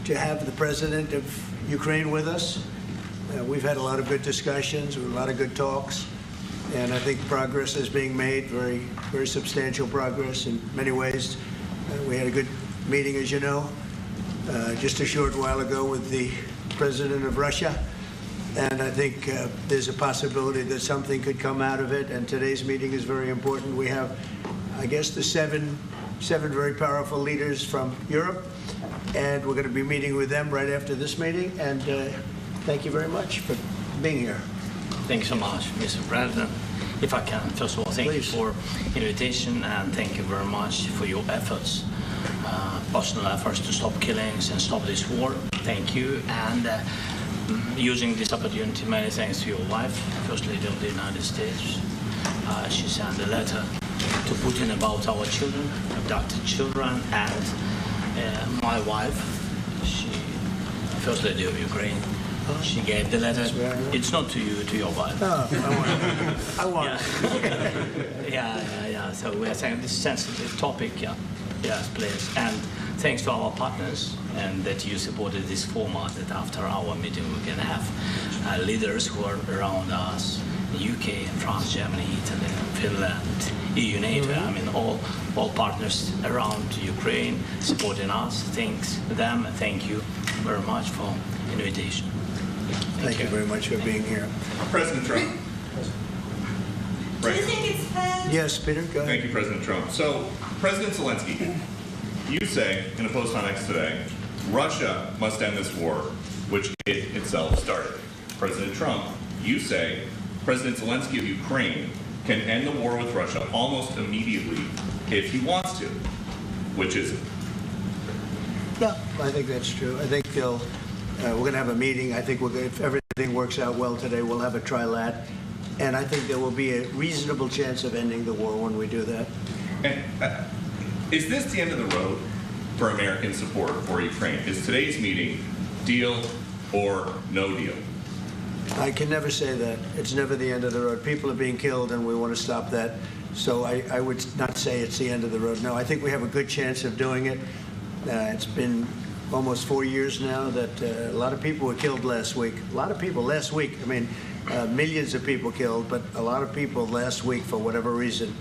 to have the president of Ukraine with us. We've had a lot of good discussions, a lot of good talks, and I think progress is being made, very, very substantial progress in many ways. We had a good meeting, as you know, just a short while ago with the president of Russia, and I think there's a possibility that something could come out of it, and today's meeting is very important. We have, I guess, the seven very powerful leaders from Europe, and we're going to be meeting with them right after this meeting, and thank you very much for being here. Thank you so much, Mr. President. If I can, first of all, thank you for invitation, and thank you very much for your efforts, personal efforts to stop killings and stop this war. Thank you, and using this opportunity, many thanks to your wife, First Lady of the United States. She sent a letter to Putin about our children, abducted children, and my wife, she, First Lady of Ukraine, she gave the letter. It's not to you, to your wife. Oh, I want it. Yeah. So we are saying this sensitive topic, yes, please. And thanks to our partners, and that you supported this format, that after our meeting we can have leaders who are around us, the UK, France, Germany, Italy, Finland, EU, NATO, I mean all partners around Ukraine supporting us. Thanks to them, and thank you very much for invitation. Thank you very much for being here. President Trump. Do you think it's fair? Yes, Peter, go ahead. Thank you, President Trump. So, President Zelensky, you say in a post on X today, Russia must end this war, which it itself started. President Trump, you say President Zelensky of Ukraine can end the war with Russia almost immediately if he wants to. Which is it? Yeah, I think that's true. I think we're going to have a meeting. I think if everything works out well today, we'll have a trilat. And I think there will be a reasonable chance of ending the war when we do that. And is this the end of the road for American support for Ukraine? Is today's meeting deal or no deal? I can never say that. It's never the end of the road. People are being killed, and we want to stop that. So I would not say it's the end of the road. No, I think we have a good chance of doing it. It's been almost 4 years now that a lot of people were killed last week. A lot of people last week. I mean, millions of people killed, but a lot of people last week for whatever reason.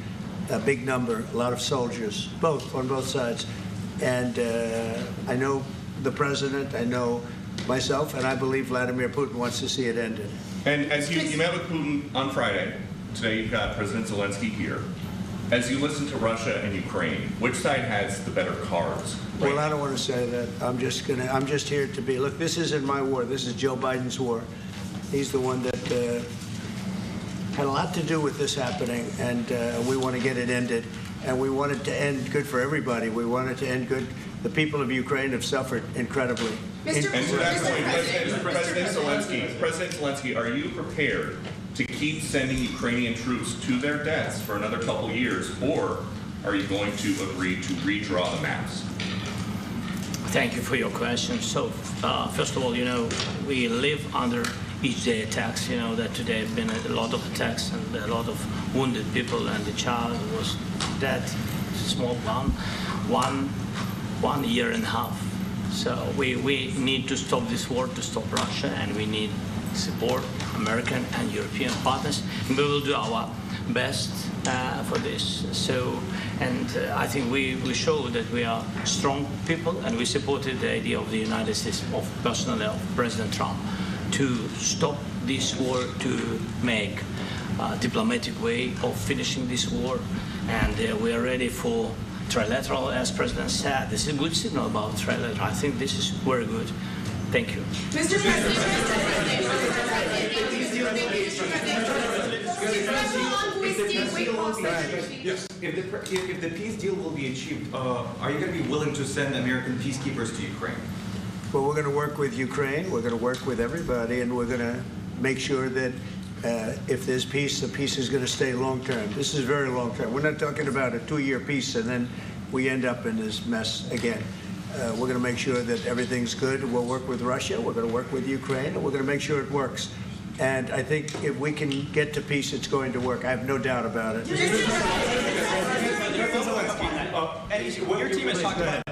A big number, a lot of soldiers, on both sides. And I know the president, I know myself, and I believe Vladimir Putin wants to see it ended. And as you met with Putin on Friday, today you've got President Zelensky here. As you listen to Russia and Ukraine, which side has the better cards? Well, I don't want to say that. I'm just here to be. Look, this isn't my war. This is Joe Biden's war. He's the one that had a lot to do with this happening, and we want to get it ended. And we want it to end good for everybody. We want it to end good. The people of Ukraine have suffered incredibly. And to that point, President Zelensky, are you prepared to keep sending Ukrainian troops to their deaths for another couple years, or are you going to agree to redraw the maps? Thank you for your question. So, first of all, we live under each day attacks. That today have been a lot of attacks and a lot of wounded people, and the child was dead, small one year and a half. So we need to stop this war, to stop Russia, and we need support American and European partners. And we will do our best for this. So, and I think we show that we are strong people, and we supported the idea of the United States, personally of President Trump, to stop this war, to make a diplomatic way of finishing this war. And we are ready for trilateral, as President said. This is a good signal about trilateral. I think this is very good. Thank you. Mr. President. Yes. If the peace deal will be achieved, are you going to be willing to send American peacekeepers to Ukraine? Well, we're going to work with Ukraine. We're going to work with everybody, and we're going to make sure that if there's peace, the peace is going to stay long-term. This is very long-term. We're not talking about a 2-year peace, and then we end up in this mess again. We're going to make sure that everything's good. We'll work with Russia. We're going to work with Ukraine, and we're going to make sure it works. And I think if we can get to peace, it's going to work. I have no doubt about it. Your team has talked about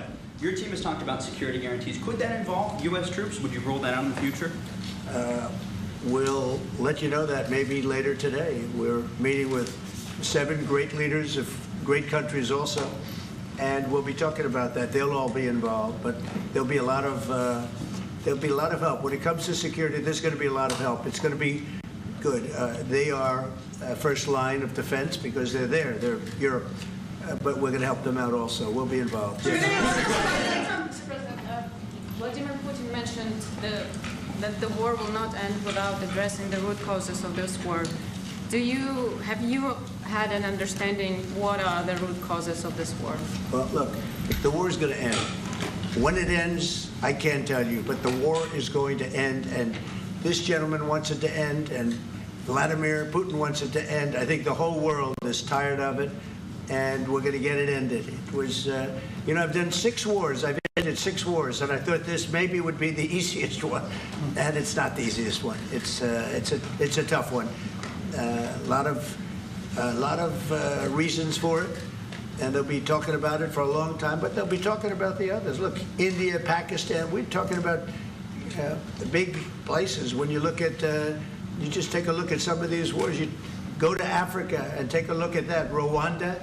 Your team has talked about security guarantees. Could that involve U.S. troops? Would you roll that out in the future? We'll let you know that maybe later today. We're meeting with 7 great leaders of great countries also, and we'll be talking about that. They'll all be involved, but there'll be a lot of help when it comes to security. There's going to be a lot of help. It's going to be good. They are first line of defense because they're there. They're Europe, but we're going to help them out also. We'll be involved. Mr. President, Vladimir Putin mentioned that the war will not end without addressing the root causes of this war. Have you had an understanding what are the root causes of this war? Well, look, the war is going to end. When it ends, I can't tell you, but the war is going to end, and this gentleman wants it to end, and Vladimir Putin wants it to end. I think the whole world is tired of it, and we're going to get it ended. It was, I've done 6 wars. I've ended 6 wars, and I thought this maybe would be the easiest one, and it's not the easiest one. It's a tough one. A lot of reasons for it, and they'll be talking about it for a long time, but they'll be talking about the others. Look, India, Pakistan, we're talking about the big places. When you look at, you just take a look at some of these wars. You go to Africa and take a look at that. Rwanda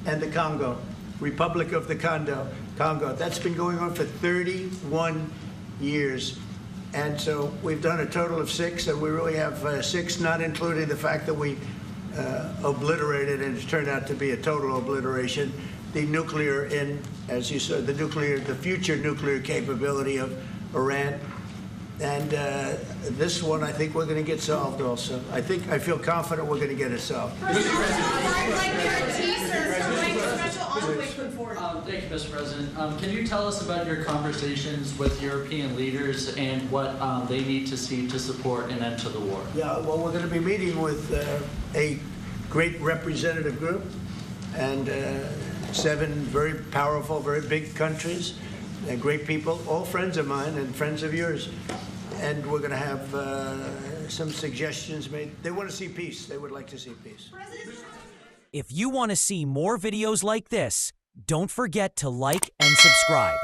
and the Congo, Republic of the Congo. That's been going on for 31 years. And so we've done a total of 6, and we really have 6, not including the fact that we obliterated, and it turned out to be a total obliteration, the nuclear, as you said, the future nuclear capability of Iran. And this one, I think we're going to get solved also. I feel confident we're going to get it solved. Thank you, Mr. President. Can you tell us about your conversations with European leaders and what they need to see to support an end to the war? Yeah, well, we're going to be meeting with a great representative group and 7 very powerful, very big countries, and great people, all friends of mine and friends of yours. And we're going to have some suggestions made. They want to see peace. They would like to see peace. If you want to see more videos like this, don't forget to like and subscribe.